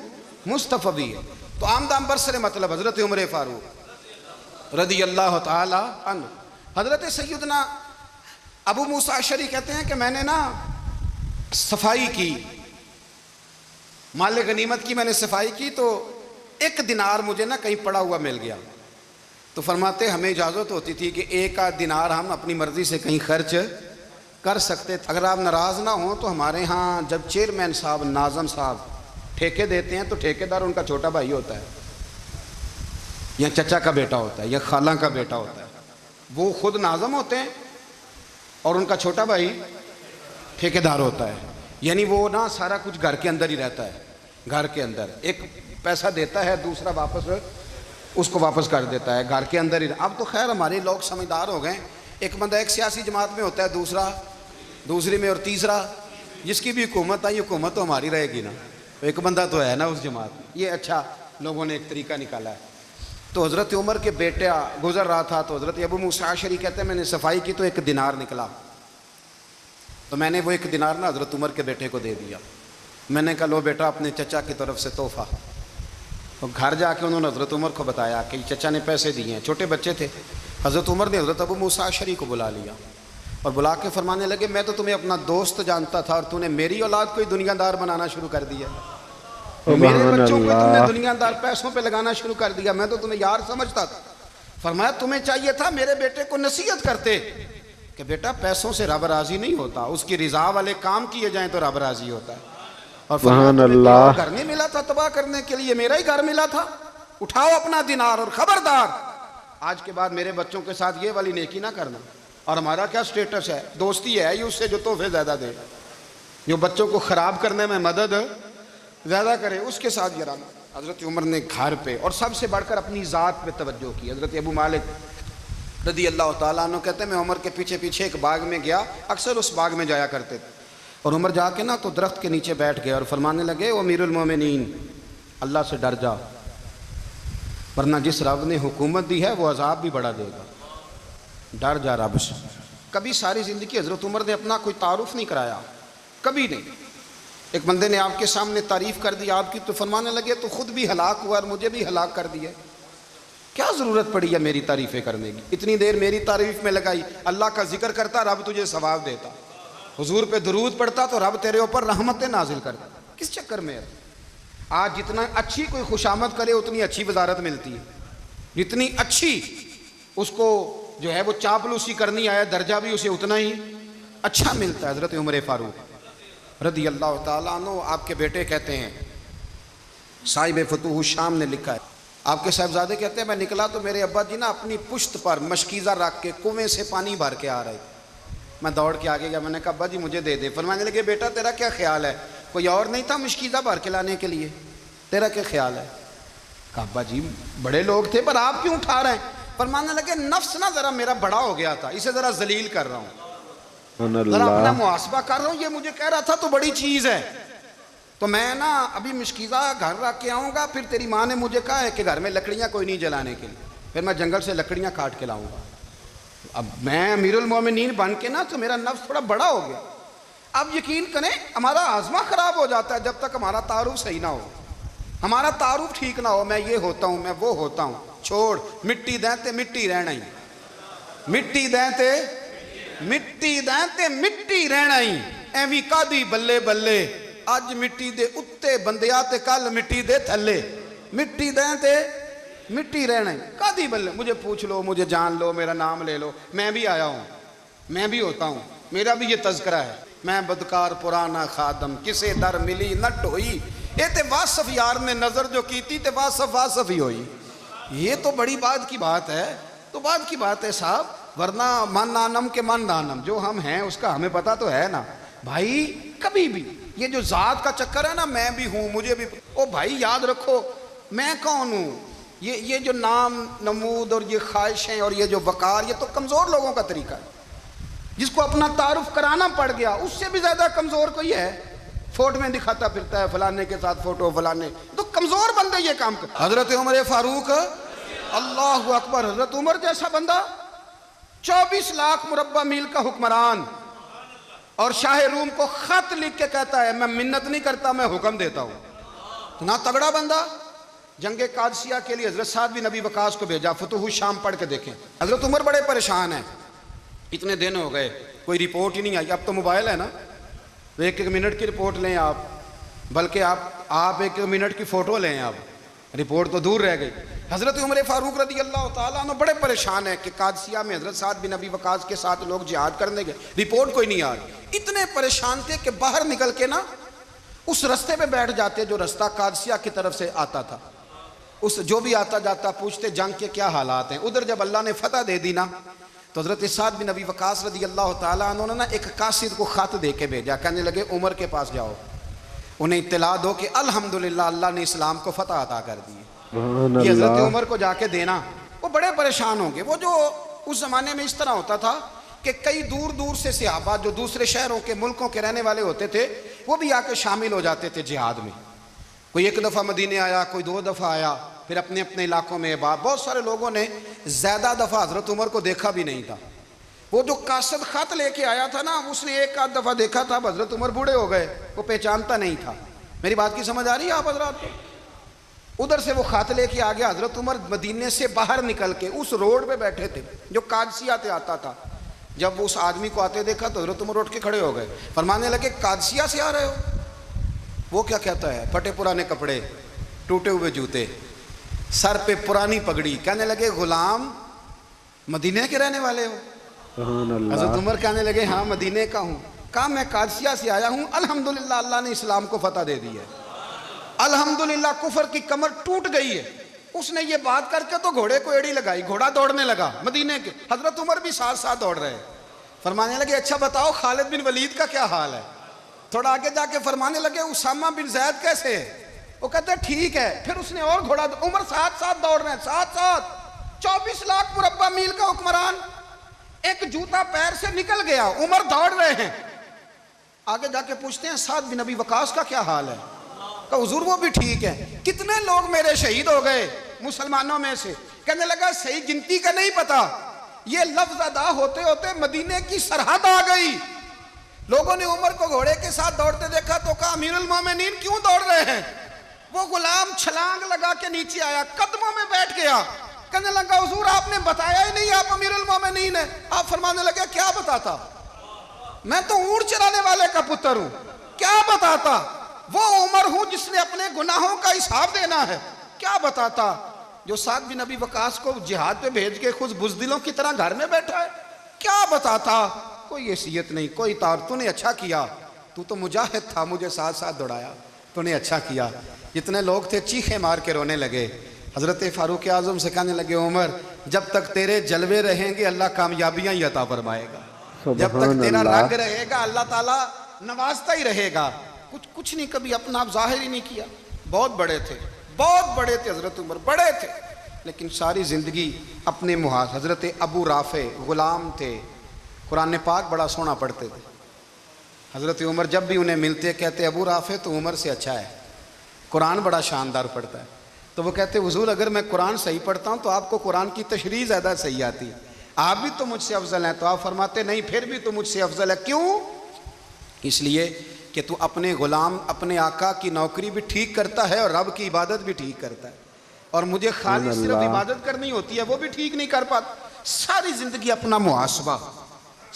مصطفی ہے۔ تو آمدام برسر مطلب حضرت عمر فاروق رضی اللہ تعالی عنہ۔ حضرت سیدنا ابو موسیٰ اشعری کہتے ہیں کہ میں نے نا صفائی کی، مال غنیمت کی میں نے صفائی کی، تو ایک دینار مجھے نا کہیں پڑا ہوا مل گیا، تو فرماتے ہمیں اجازت ہوتی تھی کہ ایک آدھ دینار ہم اپنی مرضی سے کہیں خرچ کر سکتے تھے۔ اگر آپ ناراض نہ ہوں تو ہمارے ہاں جب چیئرمین صاحب ناظم صاحب ٹھیکے دیتے ہیں تو ٹھیکیدار ان کا چھوٹا بھائی ہوتا ہے، یا چچا کا بیٹا ہوتا ہے، یا خالہ کا بیٹا ہوتا ہے، وہ خود ناظم ہوتے ہیں اور ان کا چھوٹا بھائی ٹھیکیدار ہوتا ہے۔ یعنی وہ نا سارا کچھ گھر کے اندر ہی رہتا ہے، گھر کے اندر ایک پیسہ دیتا ہے، دوسرا واپس اس کو واپس کر دیتا ہے، گھر کے اندر ہی۔ اب تو خیر ہمارے لوگ سمجھدار ہو گئے، ایک بندہ ایک سیاسی جماعت میں ہوتا ہے، دوسرا دوسری میں، اور تیسرا جس کی بھی حکومت آئی حکومت تو ہماری رہے گی نا، ایک بندہ تو ہے نا اس جماعت میں۔ یہ اچھا لوگوں نے ایک طریقہ نکالا ہے۔ تو حضرت عمر کے بیٹا گزر رہا تھا، تو حضرت ابو موسیٰ اشعری کہتے ہیں میں نے صفائی کی تو ایک دینار نکلا، تو میں نے وہ ایک دینار نا حضرت عمر کے بیٹے کو دے دیا۔ میں نے کہا لو بیٹا اپنے چچا کی طرف سے تحفہ۔ تو گھر جا کے انہوں نے حضرت عمر کو بتایا کہ چچا نے پیسے دیے ہیں، چھوٹے بچے تھے۔ حضرت عمر نے حضرت ابو موسیٰ اشعری کو بلا لیا اور بلا کے فرمانے لگے میں تو تمہیں اپنا دوست جانتا تھا اور تو نے میری اولاد کو ہی دنیا دار بنانا شروع کر دیا، میرے بچوں کو تم نے دنیا دار پیسوں پہ لگانا شروع کر دیا، میں تو تمہیں یار سمجھتا تھا۔ فرمایا تمہیں چاہیے تھا میرے بیٹے کو نصیحت کرتے کہ بیٹا پیسوں سے رب راضی نہیں ہوتا، اس کی رضا والے کام کیے جائیں تو رب راضی ہوتا ہے۔ اور
سبحان اللہ،
گھر نہیں ملا تھا تباہ کرنے کے لیے، میرا ہی گھر ملا تھا، اٹھاؤ اپنا دینار اور خبردار آج کے بعد میرے بچوں کے ساتھ یہ والی نیکی نہ کرنا۔ اور ہمارا کیا سٹیٹس ہے، دوستی ہے یہ اس سے جو تحفے زیادہ دے، جو بچوں کو خراب کرنے میں مدد زیادہ کرے اس کے ساتھ یہ رہنا۔ حضرت عمر نے گھر پہ اور سب سے بڑھ کر اپنی ذات پہ توجہ کی۔ حضرت ابو مالک رضی اللہ تعالیٰ عنہ کہتے ہیں میں عمر کے پیچھے پیچھے ایک باغ میں گیا، اکثر اس باغ میں جایا کرتے تھے، اور عمر جا کے نا تو درخت کے نیچے بیٹھ گئے اور فرمانے لگے او امیر المومنین اللہ سے ڈر جا، ورنہ جس رب نے حکومت دی ہے وہ عذاب بھی بڑا دے گا، ڈر جا رب سے۔ کبھی ساری زندگی حضرت عمر نے اپنا کوئی تعارف نہیں کرایا، کبھی نہیں۔ ایک بندے نے آپ کے سامنے تعریف کر دی آپ کی تو فرمانے لگے تو خود بھی ہلاک ہوا اور مجھے بھی ہلاک کر دیا، کیا ضرورت پڑی ہے میری تعریفیں کرنے کی، اتنی دیر میری تعریف میں لگائی، اللہ کا ذکر کرتا رب تجھے ثواب دیتا، حضور پہ درود پڑھتا تو رب تیرے اوپر رحمتیں نازل کرتا، کس چکر میں ہے؟ آج جتنا اچھی کوئی خوشامد کرے اتنی اچھی وزارت ملتی ہے، جتنی اچھی اس کو جو ہے وہ چاپلوسی کرنی آیا درجہ بھی اسے اتنا ہی اچھا ملتا ہے۔ حضرت عمر فاروق رضی اللہ تعالیٰ عنہ آپ کے بیٹے کہتے ہیں، صاحب فتوح الشام نے لکھا ہے، آپ کے صاحبزادے کہتے ہیں میں نکلا تو میرے ابا جی نا اپنی پشت پر مشکیزہ رکھ کے کنویں سے پانی بھر کے آ رہے تھے، میں دوڑ کے آگے گیا، میں نے کہا ابا جی مجھے دے دے، فرمانے لگے بیٹا تیرا کیا خیال ہے، کوئی اور نہیں تھا مشکیزہ بھر کے لانے کے لیے، تیرا کیا خیال ہے؟ کہا ابا جی بڑے لوگ تھے پر آپ کیوں اٹھا رہے ہیں؟ فرمانے لگے نفس نا ذرا میرا بڑا ہو گیا تھا، اسے ذرا ذلیل کر رہا ہوں، ذرا اپنا محاسبہ کر رہا ہوں، یہ مجھے کہہ رہا تھا تو بڑی چیز ہے، تو میں نا ابھی مشکیزہ گھر رکھ کے آؤں گا، پھر تیری ماں نے مجھے کہا ہے کہ گھر میں لکڑیاں کوئی نہیں جلانے کے لیے، پھر میں جنگل سے لکڑیاں کاٹ کے لاؤں گا، اب میں امیر المومنین بن کے نا تو میرا نفس تھوڑا بڑا ہو گیا۔ اب یقین کریں ہمارا ہاضمہ خراب ہو جاتا ہے جب تک ہمارا تعارف صحیح نہ ہو، ہمارا تعارف ٹھیک نہ ہو، میں یہ ہوتا ہوں میں وہ ہوتا ہوں، چھوڑ مٹی دیں تے مٹی رہنا ہی، مٹی دیں تے مٹی دیں تے مٹی رہنا ہی، ایویں کادی بلے بلے اج مٹی دے اتے بندیا تے کل مٹی دے تھلے، مٹی دیں تے مٹی رہنا ہی، کادی بلے، مجھے پوچھ لو مجھے جان لو میرا نام لے لو، میں بھی آیا ہوں، میں بھی ہوتا ہوں، میرا بھی یہ تذکرہ ہے، میں بدکار پرانا خادم کسے در ملی نہ ٹوئی، یہ تے واصف یار نے نظر جو کی تھی تے واصف ہی ہوئی. یہ تو بڑی بات کی بات ہے. تو بات کی بات ہے صاحب, ورنہ من نانم کے من نانم, جو ہم ہیں اس کا ہمیں پتہ تو ہے نا بھائی. کبھی بھی یہ جو ذات کا چکر ہے نا, میں بھی ہوں مجھے بھی, او بھائی یاد رکھو میں کون ہوں. یہ جو نام نمود اور یہ خواہشیں اور یہ جو وقار, یہ تو کمزور لوگوں کا طریقہ ہے. جس کو اپنا تعارف کرانا پڑ گیا, اس سے بھی زیادہ کمزور کوئی ہے. فوٹو میں دکھاتا پھرتا ہے فلانے کے ساتھ فوٹو, فلانے, تو کمزور بندے یہ کام کرتے. حضرت عمر فاروق, اللہ اکبر, حضرت عمر جیسا بندہ, 24 لاکھ مربع میل کا حکمران, اور شاہ روم کو خط لکھ کے کہتا ہے میں منت نہیں کرتا, میں حکم دیتا ہوں. اتنا تگڑا بندہ. جنگ قادسیہ کے لیے حضرت سعد بن ابی وقاص کو بھیجا, فتوح الشام پڑھ کے دیکھیں. حضرت عمر بڑے پریشان ہیں, اتنے دن ہو گئے کوئی رپورٹ ہی نہیں آئی. اب تو موبائل ہے نا, ایک منٹ کی رپورٹ لیں آپ, بلکہ آپ 1 منٹ کی فوٹو لیں آپ, رپورٹ تو دور رہ گئی. حضرت عمر فاروق رضی اللہ تعالیٰ عنہ بڑے پریشان ہیں کہ قادسیہ میں حضرت سعد بن ابی وقاص کے ساتھ لوگ جہاد کرنے گئے, رپورٹ کوئی نہیں آ رہی. اتنے پریشان تھے کہ باہر نکل کے نا اس رستے پہ بیٹھ جاتے جو رستہ قادسیہ کی طرف سے آتا تھا. اس جو بھی آتا جاتا پوچھتے جنگ کے کیا حالات ہیں. ادھر جب اللہ نے فتح دے دی نا, تو حضرت سعد بن ابی وقاص رضی اللہ تعالیٰ عنہ نے ایک قاصد کو خط دے کے بھیجا, کہنے لگے عمر کے پاس جاؤ, انہیں اطلاع دو کہ الحمدللہ اللہ نے اسلام کو فتح عطا کر دی. یہ حضرت عمر کو جا کے دینا. وہ بڑے پریشان ہوں گے. وہ جو اس زمانے میں اس طرح ہوتا تھا کہ کئی دور دور سے صحابہ جو دوسرے شہروں کے ملکوں کے رہنے والے ہوتے تھے, وہ بھی آ کے شامل ہو جاتے تھے جہاد میں. کوئی 1 دفعہ مدینے آیا, کوئی 2 دفعہ آیا, پھر اپنے اپنے علاقوں میں. بہت سارے لوگوں نے زیادہ دفعہ حضرت عمر کو دیکھا بھی نہیں تھا. وہ جو قاصد خط لے کے آیا تھا نا, اس نے 1 دفعہ دیکھا تھا, حضرت عمر بوڑھے ہو گئے, وہ پہچانتا نہیں تھا. میری بات کی سمجھ آ رہی ہے آپ حضرات کو؟ ادھر سے وہ خط لے کے آ گیا. حضرت عمر مدینے سے باہر نکل کے اس روڈ پہ بیٹھے تھے جو قادسیہ سے آتا تھا. جب وہ اس آدمی کو آتے دیکھا تو حضرت عمر اٹھ کے کھڑے ہو گئے, فرمانے لگے قادسیہ سے آ رہے ہو؟ وہ کیا کہتا ہے, پھٹے پرانے کپڑے, ٹوٹے ہوئے جوتے, سر پہ پرانی پگڑی. کہنے لگے غلام مدینے کے رہنے والے ہو؟ حضرت عمر کہنے لگے ہاں مدینے کا ہوں. کہا میں قادسیہ سے آیا ہوں, الحمدللہ اللہ نے اسلام کو فتح دے دی ہے, الحمدللہ کفر کی کمر ٹوٹ گئی ہے. اس نے یہ بات کر کے تو گھوڑے کو ایڑی لگائی, گھوڑا دوڑنے لگا مدینے کے. حضرت عمر بھی ساتھ ساتھ دوڑ رہے. فرمانے لگے اچھا بتاؤ خالد بن ولید کا کیا حال ہے؟ تھوڑا آگے جا کے فرمانے لگے اسامہ بن زید کیسے ہے؟ وہ کہتے ہیں ٹھیک ہے. پھر اس نے اور گھوڑا, عمر ساتھ ساتھ دوڑ رہے ہیں, ساتھ ساتھ. 24 لاکھ مربع میل کا حکمران, ایک جوتا پیر سے نکل گیا, عمر دوڑ رہے ہیں. آگے جا کے پوچھتے ہیں سعد بن ابی وقاص کا کیا حال ہے؟ کہ حضور وہ بھی ٹھیک ہے. کتنے لوگ میرے شہید ہو گئے مسلمانوں میں سے؟ کہنے لگا صحیح گنتی کا نہیں پتا, یہ لفظ ادا ہوتے ہوتے مدینے کی سرحد آ گئی. لوگوں نے عمر کو گھوڑے کے ساتھ دوڑتے دیکھا تو کہا امیر المومنین کیوں دوڑ رہے ہیں؟ وہ غلام چھلانگ لگا کے نیچے آیا, قدموں میں بیٹھ گیا. کہنے لگا حضور آپ نے بتایا ہی نہیں آپ امیر المومنین ہیں. آپ فرمانے لگے کیا بتاتا, میں تو اونٹ چرانے والے کا پتر ہوں, کیا بتاتا؟ وہ عمر ہوں جس نے اپنے گناہوں کا حساب دینا ہے, کیا بتاتا؟ جو سعد بن ابی وقاص کو جہاد پہ بھیج کے خود بزدلوں کی طرح گھر میں بیٹھا ہے, کیا بتاتا؟ کوئی حیثیت نہیں, کوئی تار. تو نے اچھا کیا, تو تو مجاہد تھا, مجھے ساتھ ساتھ دوڑایا, تو نے اچھا کیا. جتنے لوگ تھے چیخیں مار کے رونے لگے. حضرت فاروق اعظم سے کہنے لگے عمر جب تک تیرے جلوے رہیں گے اللہ کامیابیاں ہی عطا فرمائے گا, جب تک تیرا رنگ رہے گا اللہ تعالیٰ نوازتا ہی رہے گا. کچھ نہیں, کبھی اپنا آپ ظاہر ہی نہیں کیا. بہت بڑے تھے, بہت بڑے تھے حضرت عمر, بڑے تھے, لیکن ساری زندگی اپنے محاذ. حضرت ابو رافع غلام تھے, قرآن پاک بڑا سونا پڑھتے تھے. حضرت عمر جب بھی انہیں ملتے کہتے ابو رافع تو عمر سے اچھا ہے, قرآن بڑا شاندار پڑھتا ہے. تو وہ کہتے حضور اگر میں قرآن صحیح پڑھتا ہوں تو آپ کو قرآن کی تشریح زیادہ صحیح آتی ہے, آپ بھی تو مجھ سے افضل ہیں. تو آپ فرماتے نہیں پھر بھی تو مجھ سے افضل ہے. کیوں؟ اس لیے کہ تو اپنے غلام اپنے آقا کی نوکری بھی ٹھیک کرتا ہے اور رب کی عبادت بھی ٹھیک کرتا ہے, اور مجھے خالی صرف عبادت کرنی ہوتی ہے وہ بھی ٹھیک نہیں کر پاتا. ساری زندگی اپنا محاسبہ,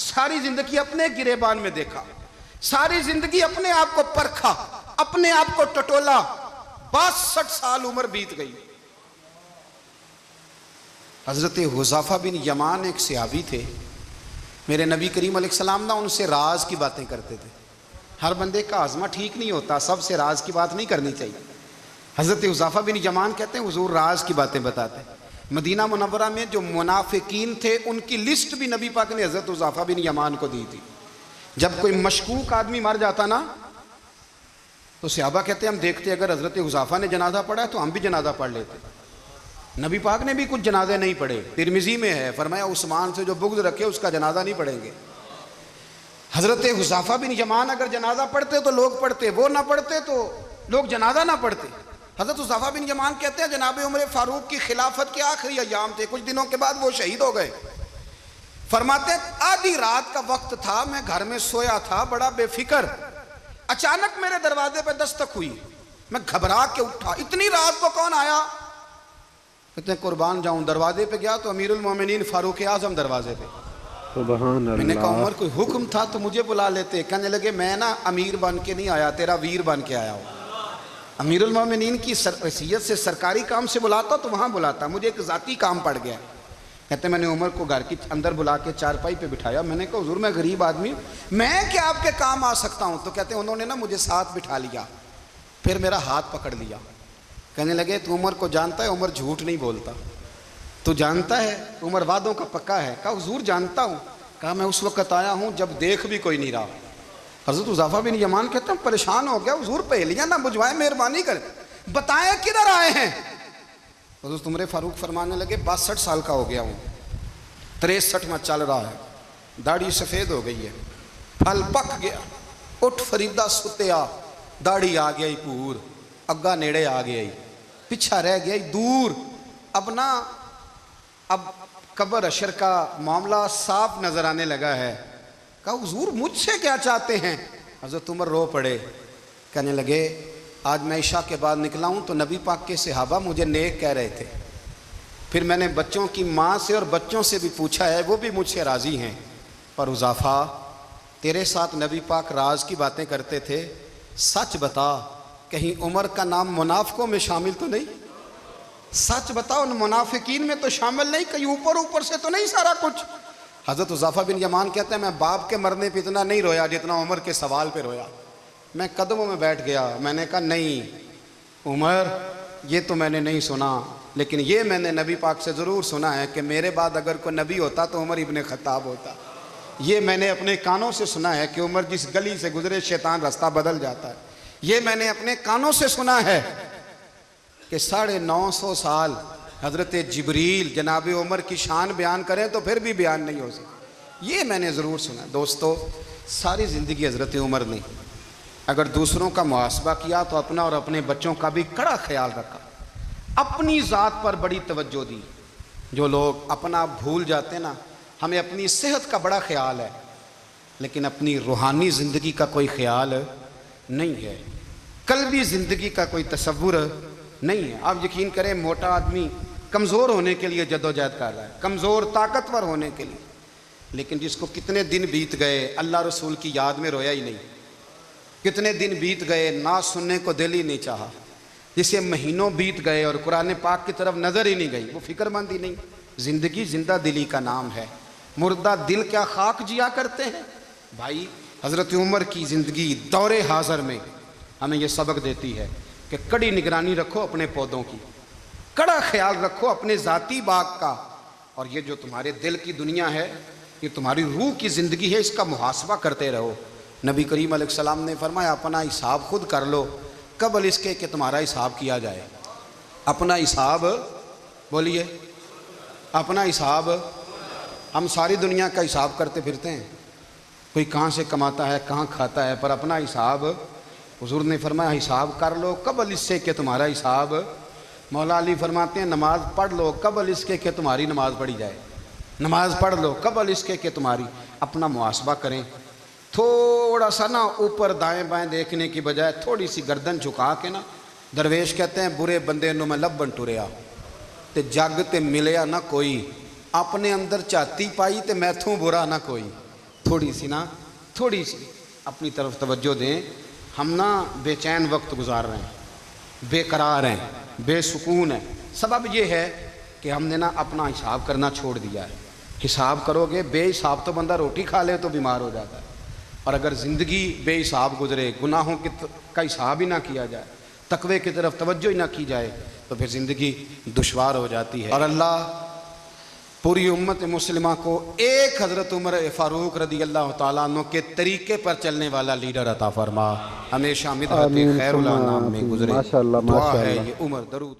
ساری زندگی اپنے گریبان میں دیکھا, ساری زندگی اپنے آپ کو پرکھا, اپنے آپ کو ٹٹولا. 62 سال عمر بیت گئی. حضرت حذیفہ بن یمان ایک صحابی تھے, میرے نبی کریم علیہ السلام نا ان سے راز کی باتیں کرتے تھے. ہر بندے کا ہاضمہ ٹھیک نہیں ہوتا، سب سے راز کی بات نہیں کرنی چاہیے۔ حضرت حذیفہ بن یمان کہتے ہیں حضور راز کی باتیں بتاتے ہیں۔ مدینہ منورہ میں جو منافقین تھے ان کی لسٹ بھی نبی پاک نے حضرت حذیفہ بن یمان کو دی تھی۔ جب کوئی مشکوک آدمی مر جاتا نا تو صحابہ کہتے ہیں ہم دیکھتے اگر حضرت حذیفہ نے جنازہ پڑھا ہے تو ہم بھی جنازہ پڑھ لیتے۔ نبی پاک نے بھی کچھ جنازے نہیں پڑھے، ترمذی میں ہے، فرمایا عثمان سے جو بغض رکھے اس کا جنازہ نہیں پڑھیں گے۔ حضرت حذیفہ بن یمان اگر جنازہ پڑھتے تو لوگ پڑھتے، وہ نہ پڑھتے تو لوگ جنازہ نہ پڑھتے۔ حضرت حذیفہ بن یمان کہتے ہیں جناب عمر فاروق کی خلافت کے آخری ایام تھے، کچھ دنوں کے بعد وہ شہید ہو گئے۔ فرماتے ہیں آدھی رات کا وقت تھا، میں گھر میں سویا تھا بڑا بے فکر، اچانک میرے دروازے پہ دستک ہوئی، میں گھبرا کے اٹھا، اتنی رات کو کون آیا؟ کہتے ہیں قربان جاؤں، دروازے پہ گیا تو امیر المومنین فاروق اعظم دروازے پہ۔
سبحان
میں نے کہا
اللہ۔
عمر کوئی حکم تھا تو مجھے بلا لیتے۔ کہنے لگے میں نا امیر بن کے نہیں آیا، تیرا ویر بن کے آیا ہوں۔ امیر المومنین کی حیثیت سے سرکاری کام سے بلاتا تو وہاں بلاتا، مجھے ایک ذاتی کام پڑ گیا۔ کہتے میں نے عمر کو گھر کی اندر بلا کے چارپائی پہ بٹھایا، میں نے کہا حضور میں غریب آدمی ہوں، میں کیا آپ کے کام آ سکتا ہوں؟ تو کہتے ہیں انہوں نے نا مجھے ساتھ بٹھا لیا، پھر میرا ہاتھ پکڑ لیا، کہنے لگے تو عمر کو جانتا ہے؟ عمر جھوٹ نہیں بولتا، تو جانتا ہے عمر وعدوں کا پکا ہے؟ کہا حضور جانتا ہوں۔ کہا میں اس وقت آیا ہوں جب دیکھ بھی کوئی نہیں رہا۔ حضرت حذیفہ بن یمان کہتے ہیں پریشان ہو گیا، حضور پہلیاں نہ بجھوائے، مہربانی کریں بتائیں کدھر آئے ہیں؟ حضرت عمر فاروق فرمانے لگے 62 سال کا ہو گیا ہوں، 63 میں چل رہا ہے، داڑھی سفید ہو گئی ہے، پھل پک گیا، اٹھ فریدہ ستیا، داڑھی آ گئی پور، اگا نیڑے آ گئی، پچھا رہ گئی دور، اب قبر اشر کا معاملہ صاف نظر آنے لگا ہے۔ کہا حضور مجھ سے کیا چاہتے ہیں؟ حضرت عمر رو پڑے، کہنے لگے آج میں عشاء کے بعد نکلا ہوں تو نبی پاک کے صحابہ مجھے نیک کہہ رہے تھے، پھر میں نے بچوں کی ماں سے اور بچوں سے بھی پوچھا ہے، وہ بھی مجھ سے راضی ہیں، پر حذیفہ تیرے ساتھ نبی پاک راز کی باتیں کرتے تھے، سچ بتا کہیں عمر کا نام منافقوں میں شامل تو نہیں؟ سچ بتاؤ ان منافقین میں تو شامل نہیں، کہیں اوپر سے تو نہیں سارا کچھ؟ حضرت حذیفہ بن یمان کہتے ہیں میں باپ کے مرنے پہ اتنا نہیں رویا جتنا عمر کے سوال پہ رویا۔ میں قدموں میں بیٹھ گیا، میں نے کہا نہیں عمر یہ تو میں نے نہیں سنا، لیکن یہ میں نے نبی پاک سے ضرور سنا ہے کہ میرے بعد اگر کوئی نبی ہوتا تو عمر ابن خطاب ہوتا۔ یہ میں نے اپنے کانوں سے سنا ہے کہ عمر جس گلی سے گزرے شیطان رستہ بدل جاتا ہے۔ یہ میں نے اپنے کانوں سے سنا ہے کہ 950 سال حضرت جبریل جناب عمر کی شان بیان کریں تو پھر بھی بیان نہیں ہو سکتا۔ یہ میں نے ضرور سنا۔ دوستو ساری زندگی حضرت عمر نے اگر دوسروں کا محاسبہ کیا تو اپنا اور اپنے بچوں کا بھی کڑا خیال رکھا، اپنی ذات پر بڑی توجہ دی۔ جو لوگ اپنا بھول جاتے نا، ہمیں اپنی صحت کا بڑا خیال ہے لیکن اپنی روحانی زندگی کا کوئی خیال نہیں ہے، قلبی زندگی کا کوئی تصور نہیں ہے۔ آپ یقین کریں موٹا آدمی کمزور ہونے کے لیے جدوجہد کر رہا ہے، کمزور طاقتور ہونے کے لیے، لیکن جس کو کتنے دن بیت گئے اللہ رسول کی یاد میں رویا ہی نہیں، کتنے دن بیت گئے نہ سننے کو دل ہی نہیں چاہا، جسے مہینوں بیت گئے اور قرآن پاک کی طرف نظر ہی نہیں گئی، وہ فکر مند ہی نہیں۔ زندگی زندہ دلی کا نام ہے، مردہ دل کیا خاک جیا کرتے ہیں؟ بھائی حضرت عمر کی زندگی دور حاضر میں ہمیں یہ سبق دیتی ہے کہ کڑی نگرانی رکھو اپنے پودوں کی، کڑا خیال رکھو اپنے ذاتی باغ کا، اور یہ جو تمہارے دل کی دنیا ہے یہ تمہاری روح کی زندگی ہے، اس کا محاسبہ کرتے رہو۔ نبی کریم علیہ السلام نے فرمایا اپنا حساب خود کر لو قبل اس کے کہ تمہارا حساب کیا جائے۔ اپنا حساب بولیے، اپنا حساب۔ ہم ساری دنیا کا حساب کرتے پھرتے ہیں، کوئی کہاں سے کماتا ہے کہاں کھاتا ہے، پر اپنا حساب حضور نے فرمایا حساب کر لو قبل اس سے کہ تمہارا حساب۔ مولا علی فرماتے ہیں نماز پڑھ لو قبل اس کے کہ تمہاری نماز پڑھی جائے، نماز پڑھ لو قبل اس کے کہ تمہاری۔ اپنا محاسبہ کریں، تھوڑا سا نا اوپر دائیں بائیں دیکھنے کی بجائے تھوڑی سی گردن جھکا کے نا، درویش کہتے ہیں برے بندے نو میں لبن ٹریا تے جگ تے ملیا نہ کوئی، اپنے اندر چاتی پائی تے میتھوں برا نہ کوئی۔ تھوڑی سی اپنی طرف توجہ دیں۔ ہم نا بے چین وقت گزار رہے ہیں، بے قرار ہیں، بے سکون ہیں، سبب یہ ہے کہ ہم نے نا اپنا حساب کرنا چھوڑ دیا ہے۔ حساب کرو گے، بے حساب تو بندہ روٹی کھا لے تو بیمار ہو جاتا ہے، اور اگر زندگی بے حساب گزرے، گناہوں کا حساب ہی نہ کیا جائے، تقوی کی طرف توجہ ہی نہ کی جائے، تو پھر زندگی دشوار ہو جاتی ہے۔ اور اللہ پوری امت مسلمہ کو ایک حضرت عمر فاروق رضی اللہ تعالیٰ عنہ کے طریقے پر چلنے والا لیڈر عطا فرما، ہمیشہ مدحت
آمین
خیر
ثم
الانام میں
آمین۔
گزرے۔
ماشاءاللہ
دعا ہے
ماشاءاللہ۔
یہ عمر، درود